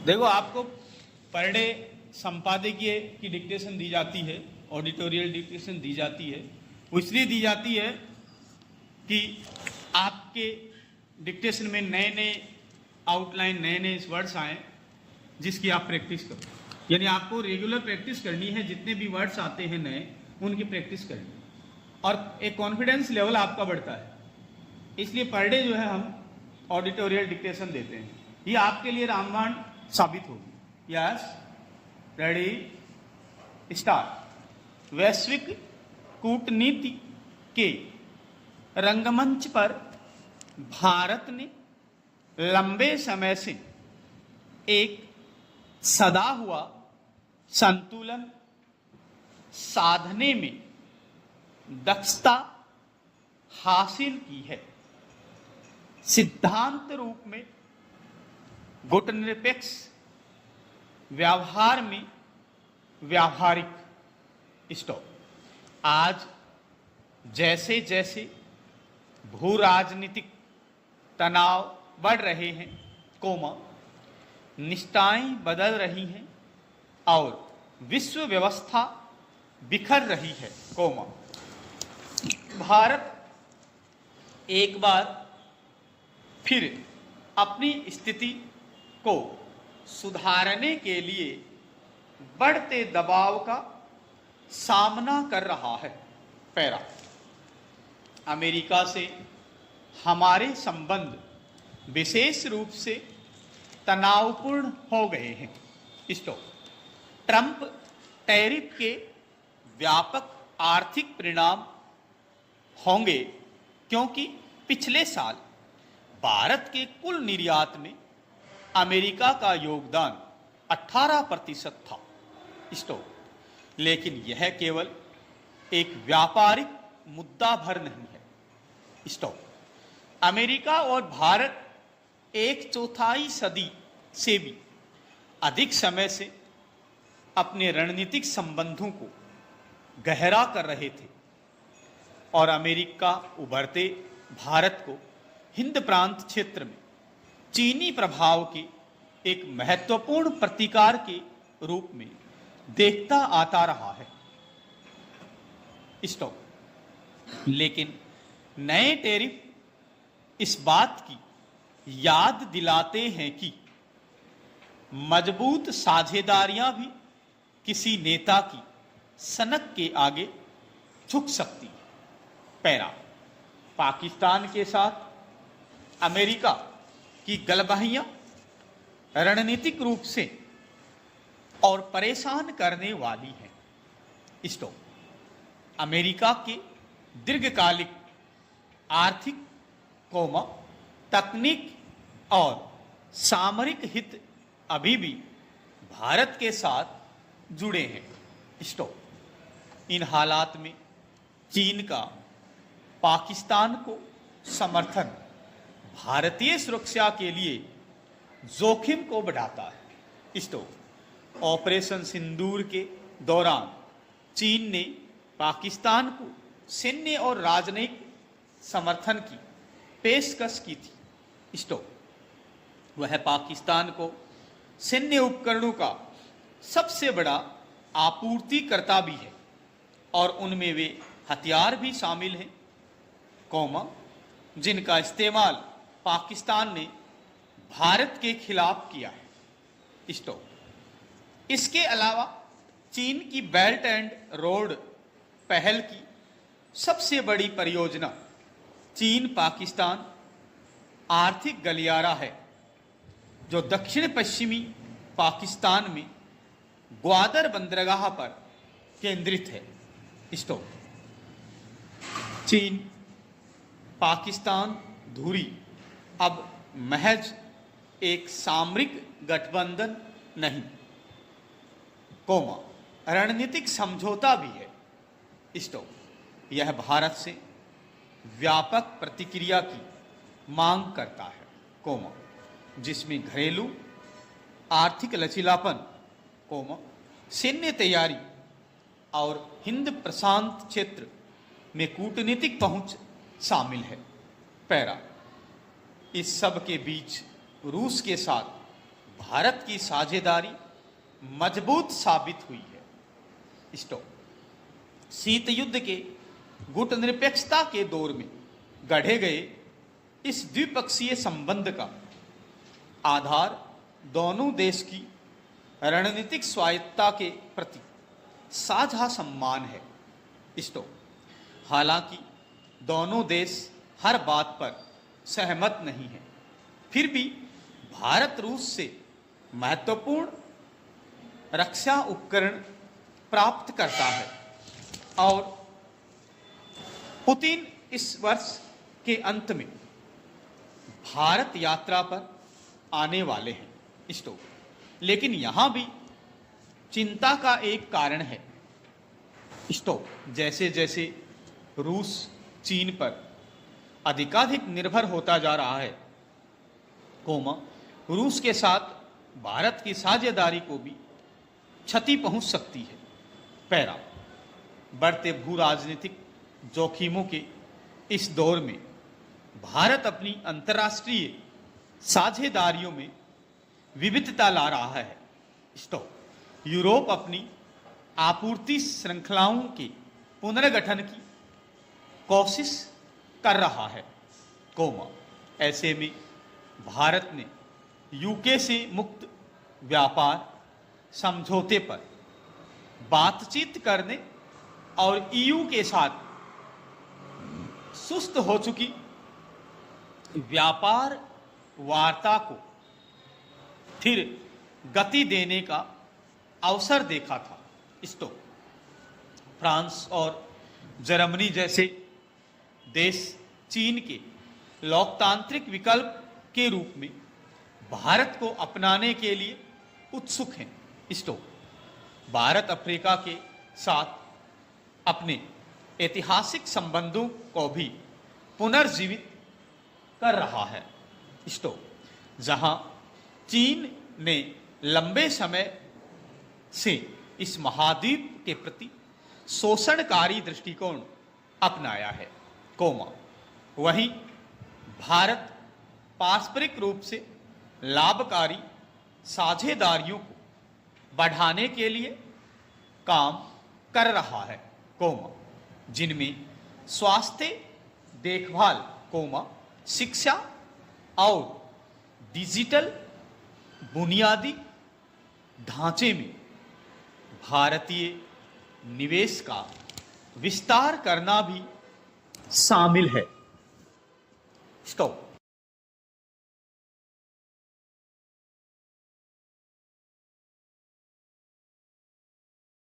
देखो, आपको per day संपादकीय की डिक्टेशन दी जाती है, ऑडिटोरियल डिक्टेशन दी जाती है। वो इसलिए दी जाती है कि आपके डिक्टेशन में नए नए आउटलाइन, नए नए वर्ड्स आए जिसकी आप प्रैक्टिस करो। यानी आपको रेगुलर प्रैक्टिस करनी है, जितने भी वर्ड्स आते हैं नए उनकी प्रैक्टिस करनी है और एक कॉन्फिडेंस लेवल आपका बढ़ता है। इसलिए पर डे जो है हम ऑडिटोरियल डिक्टेशन देते हैं। ये आपके लिए रामबाण साबित होगी। Yes, ready, start. वैश्विक कूटनीति के रंगमंच पर भारत ने लंबे समय से एक सदा हुआ संतुलन साधने में दक्षता हासिल की है। सिद्धांत रूप में गुटनिरपेक्ष, व्यवहार में व्यावहारिक। स्टॉप। आज जैसे जैसे भू राजनीतिक तनाव बढ़ रहे हैं, निष्ठाएं बदल रही हैं और विश्व व्यवस्था बिखर रही है, भारत एक बार फिर अपनी स्थिति को सुधारने के लिए बढ़ते दबाव का सामना कर रहा है। पैरा। अमेरिका से हमारे संबंध विशेष रूप से तनावपूर्ण हो गए हैं। स्टॉप। ट्रंप टैरिफ के व्यापक आर्थिक परिणाम होंगे क्योंकि पिछले साल भारत के कुल निर्यात में अमेरिका का योगदान 18% था। स्टॉप। लेकिन यह केवल एक व्यापारिक मुद्दा भर नहीं है। स्टॉप। अमेरिका और भारत 1/4 सदी से भी अधिक समय से अपने रणनीतिक संबंधों को गहरा कर रहे थे और अमेरिका उभरते भारत को हिंद प्रांत क्षेत्र में चीनी प्रभाव के एक महत्वपूर्ण प्रतिकार के रूप में देखता आता रहा है। स्टॉप। लेकिन नए टैरिफ इस बात की याद दिलाते हैं कि मजबूत साझेदारियां भी किसी नेता की सनक के आगे झुक सकती है। पैरा। पाकिस्तान के साथ अमेरिका की गलबहियां रणनीतिक रूप से और परेशान करने वाली हैं। स्टॉप। अमेरिका के दीर्घकालिक आर्थिक, तकनीक और सामरिक हित अभी भी भारत के साथ जुड़े हैं। स्टॉप। इन हालात में चीन का पाकिस्तान को समर्थन भारतीय सुरक्षा के लिए जोखिम को बढ़ाता है। स्टॉप। ऑपरेशन सिंदूर के दौरान चीन ने पाकिस्तान को सैन्य और राजनयिक समर्थन की पेशकश की थी। स्टॉप। वह पाकिस्तान को सैन्य उपकरणों का सबसे बड़ा आपूर्तिकर्ता भी है और उनमें वे हथियार भी शामिल हैं, जिनका इस्तेमाल पाकिस्तान ने भारत के खिलाफ किया है। स्टॉप। इसके अलावा चीन की बेल्ट एंड रोड पहल की सबसे बड़ी परियोजना चीन पाकिस्तान आर्थिक गलियारा है, जो दक्षिण पश्चिमी पाकिस्तान में ग्वादर बंदरगाह पर केंद्रित है। स्टॉप। चीन पाकिस्तान धुरी अब महज एक सामरिक गठबंधन नहीं, रणनीतिक समझौता भी है। स्टॉप। यह भारत से व्यापक प्रतिक्रिया की मांग करता है, जिसमें घरेलू आर्थिक लचीलापन, सैन्य तैयारी और हिंद प्रशांत क्षेत्र में कूटनीतिक पहुंच शामिल है। पैरा। इस सब के बीच रूस के साथ भारत की साझेदारी मजबूत साबित हुई है। शीत युद्ध के गुटनिरपेक्षता के दौर में गढ़े गए इस द्विपक्षीय संबंध का आधार दोनों देश की रणनीतिक स्वायत्तता के प्रति साझा सम्मान है। हालांकि दोनों देश हर बात पर सहमत नहीं है, फिर भी भारत रूस से महत्वपूर्ण रक्षा उपकरण प्राप्त करता है और पुतिन इस वर्ष के अंत में भारत यात्रा पर आने वाले हैं। लेकिन यहां भी चिंता का एक कारण है। जैसे जैसे रूस चीन पर अधिकाधिक निर्भर होता जा रहा है, रूस के साथ भारत की साझेदारी को भी क्षति पहुंच सकती है। पैरा बढ़ते भू राजनीतिक जोखिमों के इस दौर में भारत अपनी अंतर्राष्ट्रीय साझेदारियों में विविधता ला रहा है। यूरोप अपनी आपूर्ति श्रृंखलाओं के पुनर्गठन की कोशिश कर रहा है। ऐसे में भारत ने यूके से मुक्त व्यापार समझौते पर बातचीत करने और ईयू के साथ सुस्त हो चुकी व्यापार वार्ता को फिर गति देने का अवसर देखा था। फ्रांस और जर्मनी जैसे देश चीन के लोकतांत्रिक विकल्प के रूप में भारत को अपनाने के लिए उत्सुक हैं। भारत अफ्रीका के साथ अपने ऐतिहासिक संबंधों को भी पुनर्जीवित कर रहा है। जहां चीन ने लंबे समय से इस महाद्वीप के प्रति शोषणकारी दृष्टिकोण अपनाया है, वहीं भारत पारस्परिक रूप से लाभकारी साझेदारियों को बढ़ाने के लिए काम कर रहा है, जिनमें स्वास्थ्य देखभाल, शिक्षा और डिजिटल बुनियादी ढांचे में भारतीय निवेश का विस्तार करना भी शामिल है।